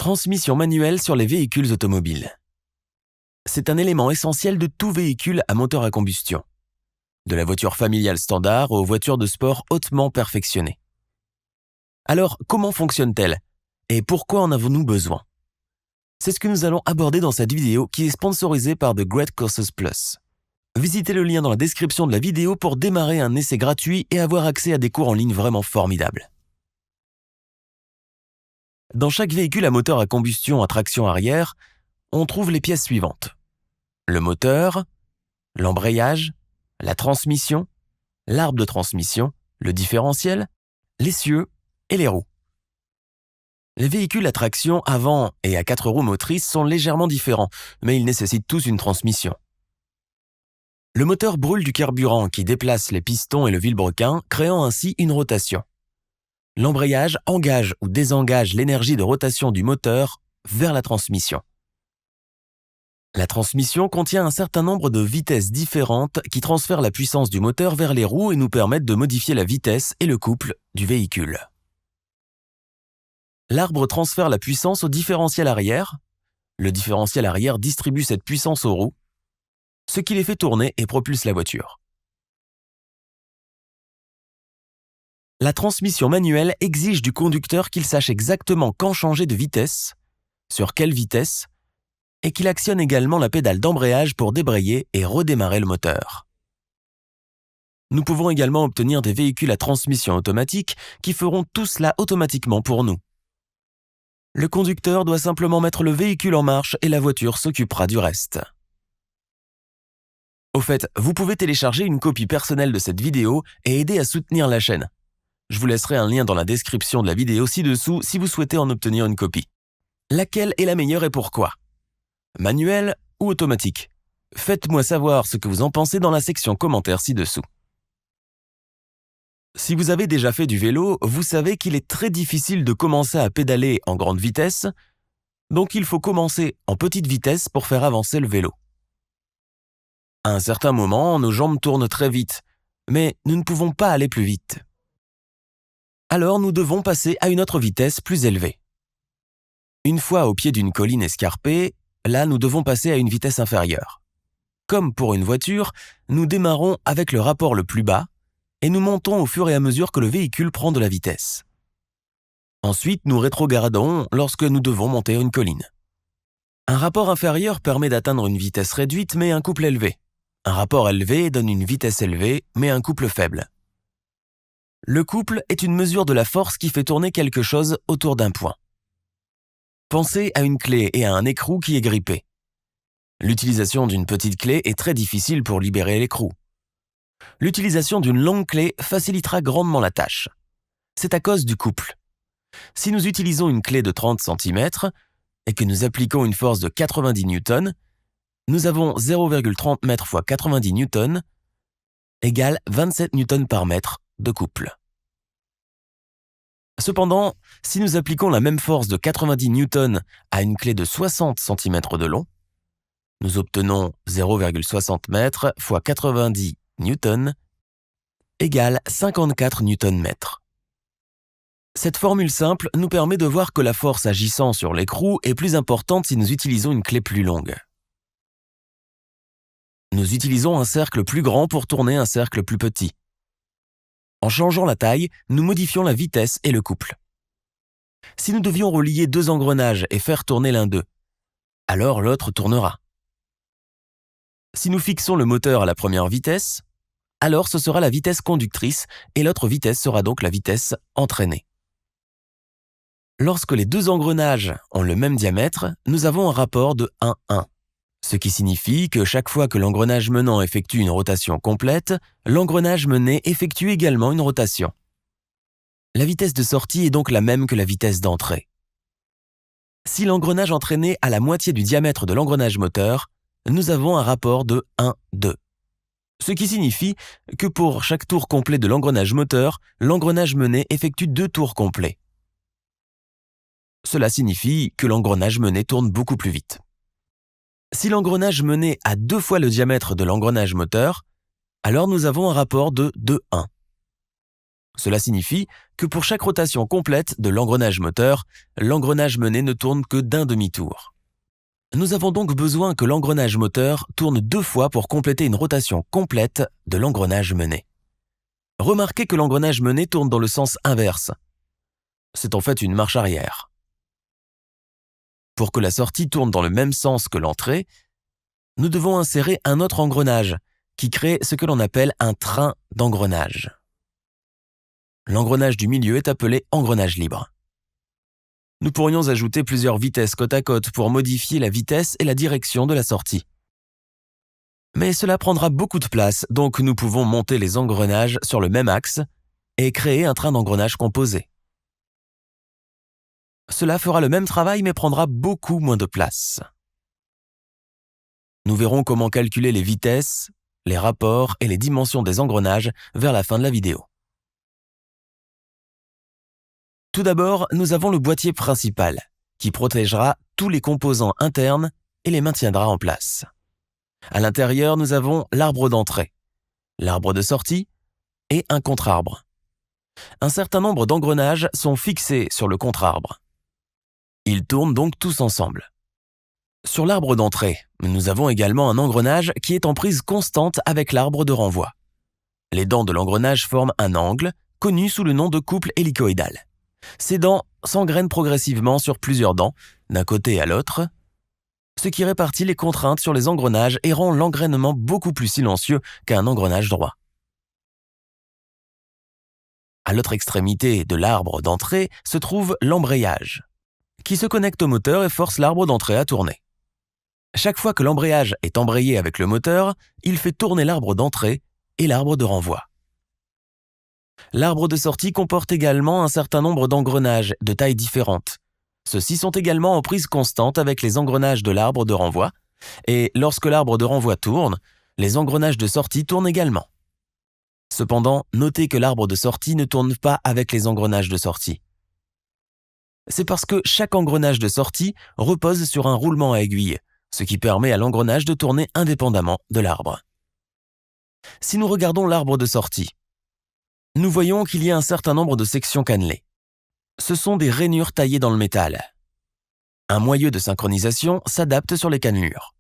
Transmission manuelle sur les véhicules automobiles. C'est un élément essentiel de tout véhicule à moteur à combustion, de la voiture familiale standard aux voitures de sport hautement perfectionnées. Alors, comment fonctionne-t-elle et pourquoi en avons-nous besoin? C'est ce que nous allons aborder dans cette vidéo qui est sponsorisée par The Great Courses Plus. Visitez le lien dans la description de la vidéo pour démarrer un essai gratuit et avoir accès à des cours en ligne vraiment formidables. Dans chaque véhicule à moteur à combustion à traction arrière, on trouve les pièces suivantes. Le moteur, l'embrayage, la transmission, l'arbre de transmission, le différentiel, l'essieu et les roues. Les véhicules à traction avant et à 4 roues motrices sont légèrement différents, mais ils nécessitent tous une transmission. Le moteur brûle du carburant qui déplace les pistons et le vilebrequin, créant ainsi une rotation. L'embrayage engage ou désengage l'énergie de rotation du moteur vers la transmission. La transmission contient un certain nombre de vitesses différentes qui transfèrent la puissance du moteur vers les roues et nous permettent de modifier la vitesse et le couple du véhicule. L'arbre transfère la puissance au différentiel arrière. Le différentiel arrière distribue cette puissance aux roues, ce qui les fait tourner et propulse la voiture. La transmission manuelle exige du conducteur qu'il sache exactement quand changer de vitesse, sur quelle vitesse, et qu'il actionne également la pédale d'embrayage pour débrayer et redémarrer le moteur. Nous pouvons également obtenir des véhicules à transmission automatique qui feront tout cela automatiquement pour nous. Le conducteur doit simplement mettre le véhicule en marche et la voiture s'occupera du reste. Au fait, vous pouvez télécharger une copie personnelle de cette vidéo et aider à soutenir la chaîne. Je vous laisserai un lien dans la description de la vidéo ci-dessous si vous souhaitez en obtenir une copie. Laquelle est la meilleure et pourquoi? Manuel ou automatique? Faites-moi savoir ce que vous en pensez dans la section commentaires ci-dessous. Si vous avez déjà fait du vélo, vous savez qu'il est très difficile de commencer à pédaler en grande vitesse, donc il faut commencer en petite vitesse pour faire avancer le vélo. À un certain moment, nos jambes tournent très vite, mais nous ne pouvons pas aller plus vite. Alors nous devons passer à une autre vitesse plus élevée. Une fois au pied d'une colline escarpée, là nous devons passer à une vitesse inférieure. Comme pour une voiture, nous démarrons avec le rapport le plus bas et nous montons au fur et à mesure que le véhicule prend de la vitesse. Ensuite, nous rétrogradons lorsque nous devons monter une colline. Un rapport inférieur permet d'atteindre une vitesse réduite mais un couple élevé. Un rapport élevé donne une vitesse élevée mais un couple faible. Le couple est une mesure de la force qui fait tourner quelque chose autour d'un point. Pensez à une clé et à un écrou qui est grippé. L'utilisation d'une petite clé est très difficile pour libérer l'écrou. L'utilisation d'une longue clé facilitera grandement la tâche. C'est à cause du couple. Si nous utilisons une clé de 30 cm et que nous appliquons une force de 90 N, nous avons 0,30 m x 90 N égale 27 N par mètre de couple. Cependant, si nous appliquons la même force de 90 N à une clé de 60 cm de long, nous obtenons 0,60 m x 90 N égale 54 Nm. Cette formule simple nous permet de voir que la force agissant sur l'écrou est plus importante si nous utilisons une clé plus longue. Nous utilisons un cercle plus grand pour tourner un cercle plus petit. En changeant la taille, nous modifions la vitesse et le couple. Si nous devions relier deux engrenages et faire tourner l'un d'eux, alors l'autre tournera. Si nous fixons le moteur à la première vitesse, alors ce sera la vitesse conductrice et l'autre vitesse sera donc la vitesse entraînée. Lorsque les deux engrenages ont le même diamètre, nous avons un rapport de 1:1. Ce qui signifie que chaque fois que l'engrenage menant effectue une rotation complète, l'engrenage mené effectue également une rotation. La vitesse de sortie est donc la même que la vitesse d'entrée. Si l'engrenage entraîné a la moitié du diamètre de l'engrenage moteur, nous avons un rapport de 1:2. Ce qui signifie que pour chaque tour complet de l'engrenage moteur, l'engrenage mené effectue 2 tours complets. Cela signifie que l'engrenage mené tourne beaucoup plus vite. Si l'engrenage mené a 2 fois le diamètre de l'engrenage moteur, alors nous avons un rapport de 2:1. Cela signifie que pour chaque rotation complète de l'engrenage moteur, l'engrenage mené ne tourne que d'un demi-tour. Nous avons donc besoin que l'engrenage moteur tourne 2 fois pour compléter une rotation complète de l'engrenage mené. Remarquez que l'engrenage mené tourne dans le sens inverse. C'est en fait une marche arrière. Pour que la sortie tourne dans le même sens que l'entrée, nous devons insérer un autre engrenage qui crée ce que l'on appelle un train d'engrenage. L'engrenage du milieu est appelé engrenage libre. Nous pourrions ajouter plusieurs vitesses côte à côte pour modifier la vitesse et la direction de la sortie. Mais cela prendra beaucoup de place, donc nous pouvons monter les engrenages sur le même axe et créer un train d'engrenage composé. Cela fera le même travail mais prendra beaucoup moins de place. Nous verrons comment calculer les vitesses, les rapports et les dimensions des engrenages vers la fin de la vidéo. Tout d'abord, nous avons le boîtier principal, qui protégera tous les composants internes et les maintiendra en place. À l'intérieur, nous avons l'arbre d'entrée, l'arbre de sortie et un contre-arbre. Un certain nombre d'engrenages sont fixés sur le contre-arbre. Ils tournent donc tous ensemble. Sur l'arbre d'entrée, nous avons également un engrenage qui est en prise constante avec l'arbre de renvoi. Les dents de l'engrenage forment un angle, connu sous le nom de couple hélicoïdal. Ces dents s'engrainent progressivement sur plusieurs dents, d'un côté à l'autre, ce qui répartit les contraintes sur les engrenages et rend l'engrainement beaucoup plus silencieux qu'un engrenage droit. À l'autre extrémité de l'arbre d'entrée se trouve l'embrayage, qui se connecte au moteur et force l'arbre d'entrée à tourner. Chaque fois que l'embrayage est embrayé avec le moteur, il fait tourner l'arbre d'entrée et l'arbre de renvoi. L'arbre de sortie comporte également un certain nombre d'engrenages de tailles différentes. Ceux-ci sont également en prise constante avec les engrenages de l'arbre de renvoi, et lorsque l'arbre de renvoi tourne, les engrenages de sortie tournent également. Cependant, notez que l'arbre de sortie ne tourne pas avec les engrenages de sortie. C'est parce que chaque engrenage de sortie repose sur un roulement à aiguille, ce qui permet à l'engrenage de tourner indépendamment de l'arbre. Si nous regardons l'arbre de sortie, nous voyons qu'il y a un certain nombre de sections cannelées. Ce sont des rainures taillées dans le métal. Un moyeu de synchronisation s'adapte sur les cannelures.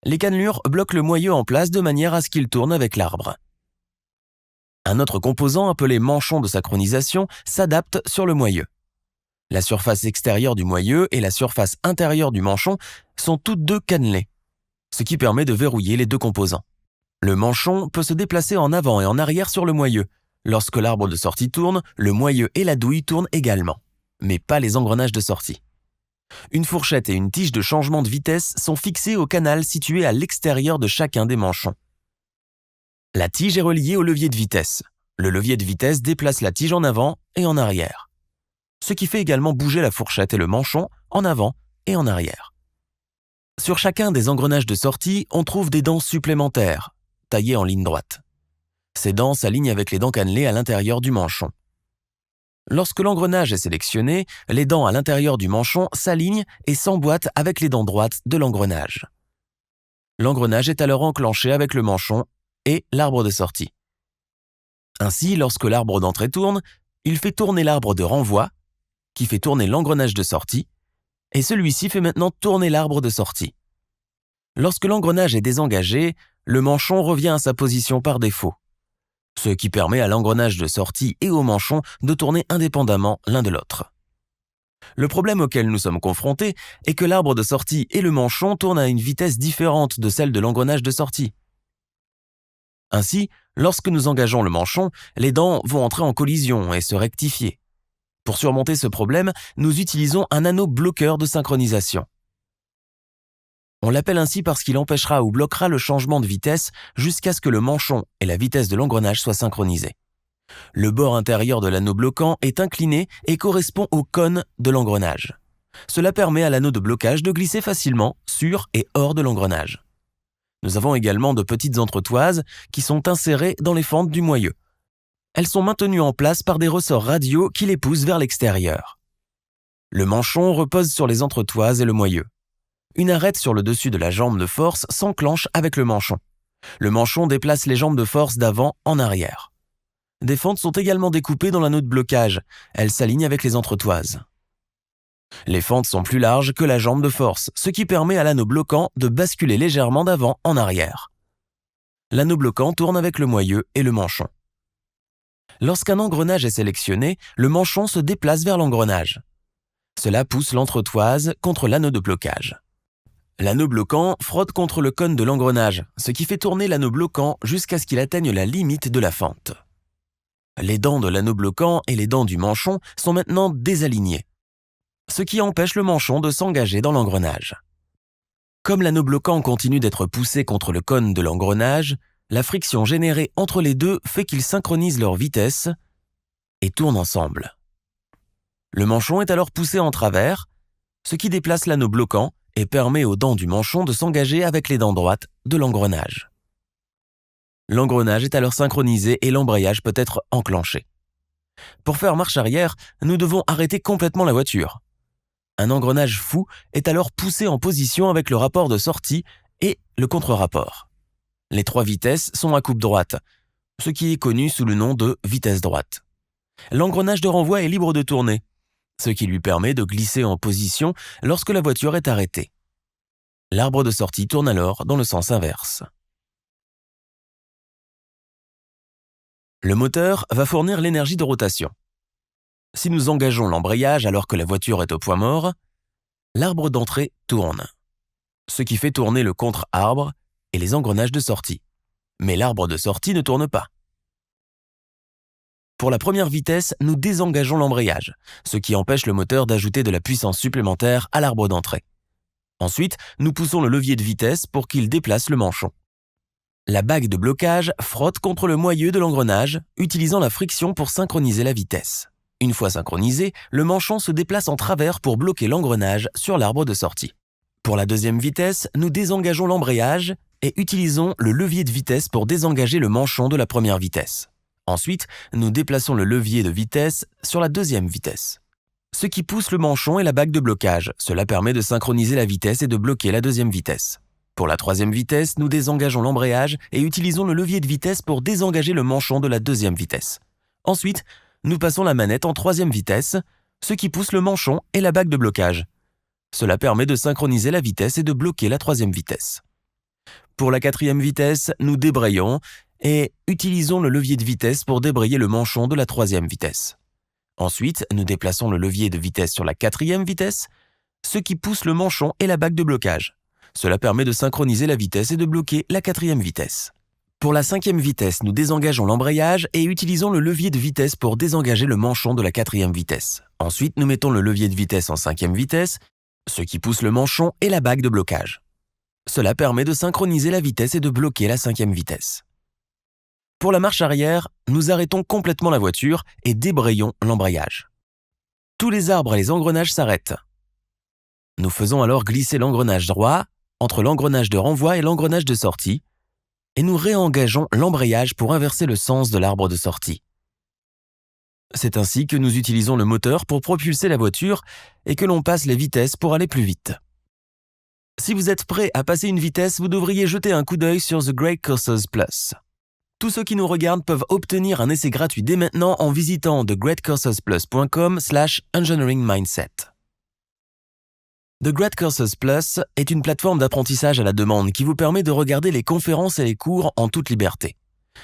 Les cannelures bloquent le moyeu en place de manière à ce qu'il tourne avec l'arbre. Un autre composant appelé manchon de synchronisation s'adapte sur le moyeu. La surface extérieure du moyeu et la surface intérieure du manchon sont toutes deux cannelées, ce qui permet de verrouiller les deux composants. Le manchon peut se déplacer en avant et en arrière sur le moyeu. Lorsque l'arbre de sortie tourne, le moyeu et la douille tournent également, mais pas les engrenages de sortie. Une fourchette et une tige de changement de vitesse sont fixées au canal situé à l'extérieur de chacun des manchons. La tige est reliée au levier de vitesse. Le levier de vitesse déplace la tige en avant et en arrière, ce qui fait également bouger la fourchette et le manchon en avant et en arrière. Sur chacun des engrenages de sortie, on trouve des dents supplémentaires, taillées en ligne droite. Ces dents s'alignent avec les dents cannelées à l'intérieur du manchon. Lorsque l'engrenage est sélectionné, les dents à l'intérieur du manchon s'alignent et s'emboîtent avec les dents droites de l'engrenage. L'engrenage est alors enclenché avec le manchon et l'arbre de sortie. Ainsi, lorsque l'arbre d'entrée tourne, il fait tourner l'arbre de renvoi, qui fait tourner l'engrenage de sortie, et celui-ci fait maintenant tourner l'arbre de sortie. Lorsque l'engrenage est désengagé, le manchon revient à sa position par défaut, ce qui permet à l'engrenage de sortie et au manchon de tourner indépendamment l'un de l'autre. Le problème auquel nous sommes confrontés est que l'arbre de sortie et le manchon tournent à une vitesse différente de celle de l'engrenage de sortie. Ainsi, lorsque nous engageons le manchon, les dents vont entrer en collision et se rectifier. Pour surmonter ce problème, nous utilisons un anneau bloqueur de synchronisation. On l'appelle ainsi parce qu'il empêchera ou bloquera le changement de vitesse jusqu'à ce que le manchon et la vitesse de l'engrenage soient synchronisés. Le bord intérieur de l'anneau bloquant est incliné et correspond au cône de l'engrenage. Cela permet à l'anneau de blocage de glisser facilement sur et hors de l'engrenage. Nous avons également de petites entretoises qui sont insérées dans les fentes du moyeu. Elles sont maintenues en place par des ressorts radiaux qui les poussent vers l'extérieur. Le manchon repose sur les entretoises et le moyeu. Une arête sur le dessus de la jambe de force s'enclenche avec le manchon. Le manchon déplace les jambes de force d'avant en arrière. Des fentes sont également découpées dans l'anneau de blocage. Elles s'alignent avec les entretoises. Les fentes sont plus larges que la jambe de force, ce qui permet à l'anneau bloquant de basculer légèrement d'avant en arrière. L'anneau bloquant tourne avec le moyeu et le manchon. Lorsqu'un engrenage est sélectionné, le manchon se déplace vers l'engrenage. Cela pousse l'entretoise contre l'anneau de blocage. L'anneau bloquant frotte contre le cône de l'engrenage, ce qui fait tourner l'anneau bloquant jusqu'à ce qu'il atteigne la limite de la fente. Les dents de l'anneau bloquant et les dents du manchon sont maintenant désalignées, ce qui empêche le manchon de s'engager dans l'engrenage. Comme l'anneau bloquant continue d'être poussé contre le cône de l'engrenage, la friction générée entre les deux fait qu'ils synchronisent leur vitesse et tournent ensemble. Le manchon est alors poussé en travers, ce qui déplace l'anneau bloquant et permet aux dents du manchon de s'engager avec les dents droites de l'engrenage. L'engrenage est alors synchronisé et l'embrayage peut être enclenché. Pour faire marche arrière, nous devons arrêter complètement la voiture. Un engrenage fou est alors poussé en position avec le rapport de sortie et le contre-rapport. Les 3 vitesses sont à coupe droite, ce qui est connu sous le nom de vitesse droite. L'engrenage de renvoi est libre de tourner, ce qui lui permet de glisser en position lorsque la voiture est arrêtée. L'arbre de sortie tourne alors dans le sens inverse. Le moteur va fournir l'énergie de rotation. Si nous engageons l'embrayage alors que la voiture est au point mort, l'arbre d'entrée tourne, ce qui fait tourner le contre-arbre et les engrenages de sortie. Mais l'arbre de sortie ne tourne pas. Pour la première vitesse, nous désengageons l'embrayage, ce qui empêche le moteur d'ajouter de la puissance supplémentaire à l'arbre d'entrée. Ensuite, nous poussons le levier de vitesse pour qu'il déplace le manchon. La bague de blocage frotte contre le moyeu de l'engrenage, utilisant la friction pour synchroniser la vitesse. Une fois synchronisé, le manchon se déplace en travers pour bloquer l'engrenage sur l'arbre de sortie. Pour la deuxième vitesse, nous désengageons l'embrayage et utilisons le levier de vitesse pour désengager le manchon de la première vitesse. Ensuite, nous déplaçons le levier de vitesse sur la deuxième vitesse, ce qui pousse le manchon et la bague de blocage. Cela permet de synchroniser la vitesse et de bloquer la deuxième vitesse. Pour la troisième vitesse, nous désengageons l'embrayage et utilisons le levier de vitesse pour désengager le manchon de la deuxième vitesse. Ensuite, nous passons la manette en troisième vitesse, ce qui pousse le manchon et la bague de blocage. Cela permet de synchroniser la vitesse et de bloquer la troisième vitesse. Pour la quatrième vitesse, nous débrayons et utilisons le levier de vitesse pour débrayer le manchon de la troisième vitesse. Ensuite, nous déplaçons le levier de vitesse sur la quatrième vitesse, ce qui pousse le manchon et la bague de blocage. Cela permet de synchroniser la vitesse et de bloquer la quatrième vitesse. Pour la cinquième vitesse, nous désengageons l'embrayage et utilisons le levier de vitesse pour désengager le manchon de la quatrième vitesse. Ensuite, nous mettons le levier de vitesse en cinquième vitesse, ce qui pousse le manchon et la bague de blocage. Cela permet de synchroniser la vitesse et de bloquer la cinquième vitesse. Pour la marche arrière, nous arrêtons complètement la voiture et débrayons l'embrayage. Tous les arbres et les engrenages s'arrêtent. Nous faisons alors glisser l'engrenage droit entre l'engrenage de renvoi et l'engrenage de sortie, et nous réengageons l'embrayage pour inverser le sens de l'arbre de sortie. C'est ainsi que nous utilisons le moteur pour propulser la voiture et que l'on passe les vitesses pour aller plus vite. Si vous êtes prêt à passer une vitesse, vous devriez jeter un coup d'œil sur The Great Courses Plus. Tous ceux qui nous regardent peuvent obtenir un essai gratuit dès maintenant en visitant thegreatcoursesplus.com/engineeringmindset. The Great Courses Plus est une plateforme d'apprentissage à la demande qui vous permet de regarder les conférences et les cours en toute liberté.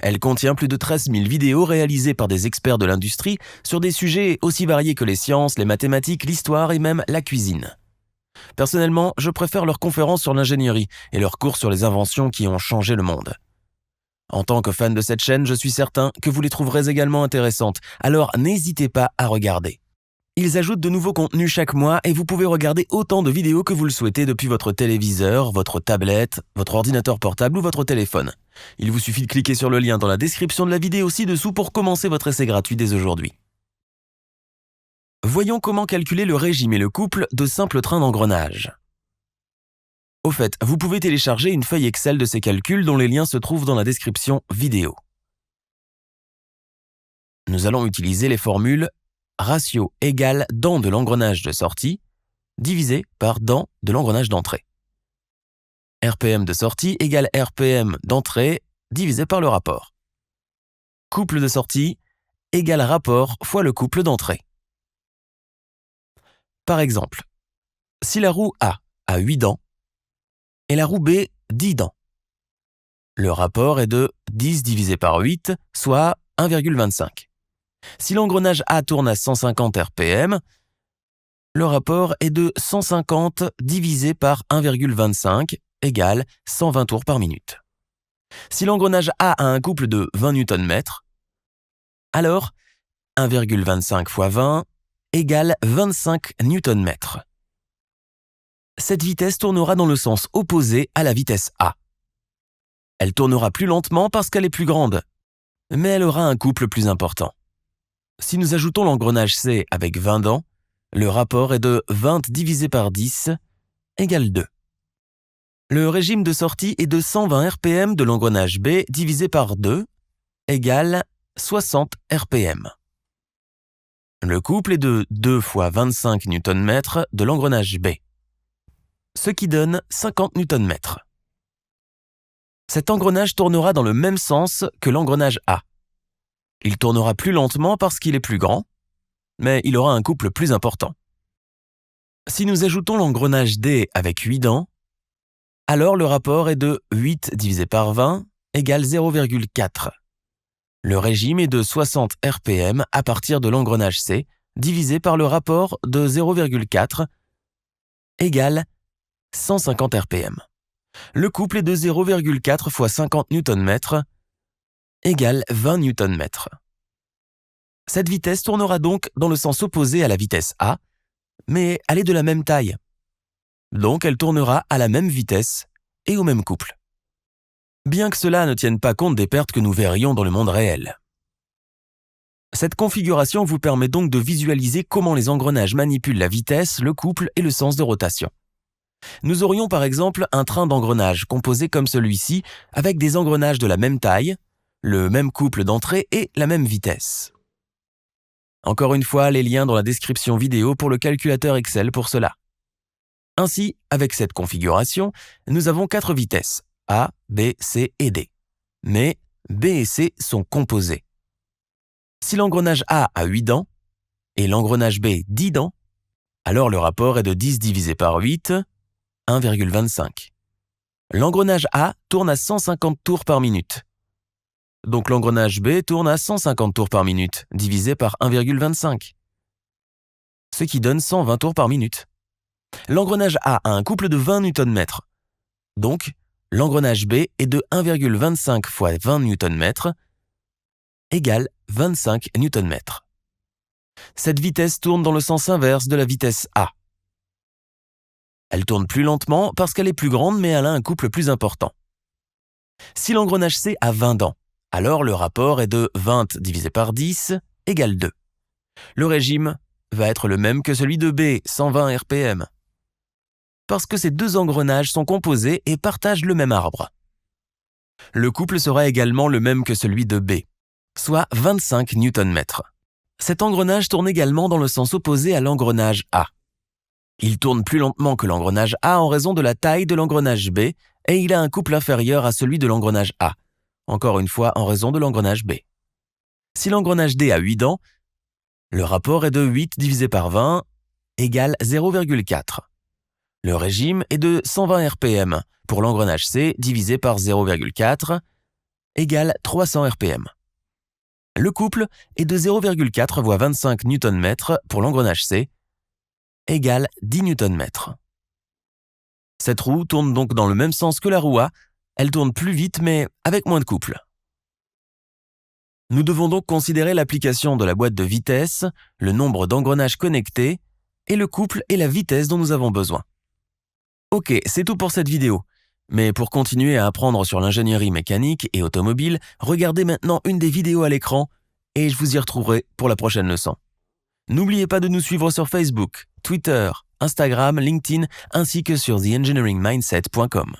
Elle contient plus de 13 000 vidéos réalisées par des experts de l'industrie sur des sujets aussi variés que les sciences, les mathématiques, l'histoire et même la cuisine. Personnellement, je préfère leurs conférences sur l'ingénierie et leurs cours sur les inventions qui ont changé le monde. En tant que fan de cette chaîne, je suis certain que vous les trouverez également intéressantes, alors n'hésitez pas à regarder. Ils ajoutent de nouveaux contenus chaque mois et vous pouvez regarder autant de vidéos que vous le souhaitez depuis votre téléviseur, votre tablette, votre ordinateur portable ou votre téléphone. Il vous suffit de cliquer sur le lien dans la description de la vidéo ci-dessous pour commencer votre essai gratuit dès aujourd'hui. Voyons comment calculer le régime et le couple de simples trains d'engrenage. Au fait, vous pouvez télécharger une feuille Excel de ces calculs dont les liens se trouvent dans la description vidéo. Nous allons utiliser les formules ratio égale dents de l'engrenage de sortie divisé par dents de l'engrenage d'entrée. RPM de sortie égale RPM d'entrée divisé par le rapport. couple de sortie égale rapport fois le couple d'entrée. Par exemple, si la roue A a 8 dents et la roue B 10 dents, le rapport est de 10 divisé par 8, soit 1,25. Si l'engrenage A tourne à 150 RPM, le rapport est de 150 divisé par 1,25 égale 120 tours par minute. Si l'engrenage A a un couple de 20 Nm, alors 1,25 fois 20 égale 25 Nm. Cette vitesse tournera dans le sens opposé à la vitesse A. Elle tournera plus lentement parce qu'elle est plus grande, mais elle aura un couple plus important. Si nous ajoutons l'engrenage C avec 20 dents, le rapport est de 20 divisé par 10 égale 2. Le régime de sortie est de 120 RPM de l'engrenage B divisé par 2 égale 60 RPM. Le couple est de 2 fois 25 Nm de l'engrenage B, ce qui donne 50 Nm. Cet engrenage tournera dans le même sens que l'engrenage A. Il tournera plus lentement parce qu'il est plus grand, mais il aura un couple plus important. Si nous ajoutons l'engrenage D avec 8 dents, alors le rapport est de 8 divisé par 20 égale 0,4. Le régime est de 60 RPM à partir de l'engrenage C divisé par le rapport de 0,4 égale 150 RPM. Le couple est de 0,4 fois 50 Nm égale 20 Nm. Cette vitesse tournera donc dans le sens opposé à la vitesse A, mais elle est de la même taille. Donc elle tournera à la même vitesse et au même couple. Bien que cela ne tienne pas compte des pertes que nous verrions dans le monde réel. Cette configuration vous permet donc de visualiser comment les engrenages manipulent la vitesse, le couple et le sens de rotation. Nous aurions par exemple un train d'engrenages composé comme celui-ci avec des engrenages de la même taille, le même couple d'entrée et la même vitesse. Encore une fois, les liens dans la description vidéo pour le calculateur Excel pour cela. Ainsi, avec cette configuration, nous avons 4 vitesses, A, B, C et D. Mais B et C sont composés. Si l'engrenage A a 8 dents et l'engrenage B 10 dents, alors le rapport est de 10 divisé par 8, 1,25. L'engrenage A tourne à 150 tours par minute. Donc l'engrenage B tourne à 150 tours par minute, divisé par 1,25. Ce qui donne 120 tours par minute. L'engrenage A a un couple de 20 Nm. Donc, l'engrenage B est de 1,25 fois 20 Nm égale 25 Nm. Cette vitesse tourne dans le sens inverse de la vitesse A. Elle tourne plus lentement parce qu'elle est plus grande, mais elle a un couple plus important. Si l'engrenage C a 20 dents, alors le rapport est de 20 divisé par 10 égale 2. Le régime va être le même que celui de B, 120 RPM. Parce que ces deux engrenages sont composés et partagent le même arbre. Le couple sera également le même que celui de B, soit 25 Nm. Cet engrenage tourne également dans le sens opposé à l'engrenage A. Il tourne plus lentement que l'engrenage A en raison de la taille de l'engrenage B et il a un couple inférieur à celui de l'engrenage A, encore une fois en raison de l'engrenage B. Si l'engrenage D a 8 dents, le rapport est de 8 divisé par 20 égale 0,4. Le régime est de 120 RPM pour l'engrenage C divisé par 0,4 égale 300 RPM. Le couple est de 0,4 fois 25 Nm pour l'engrenage C égale 10 Nm. Cette roue tourne donc dans le même sens que la roue A, elle tourne plus vite mais avec moins de couple. Nous devons donc considérer l'application de la boîte de vitesse, le nombre d'engrenages connectés et le couple et la vitesse dont nous avons besoin. Ok, c'est tout pour cette vidéo. Mais pour continuer à apprendre sur l'ingénierie mécanique et automobile, regardez maintenant une des vidéos à l'écran et je vous y retrouverai pour la prochaine leçon. N'oubliez pas de nous suivre sur Facebook, Twitter, Instagram, LinkedIn ainsi que sur theengineeringmindset.com.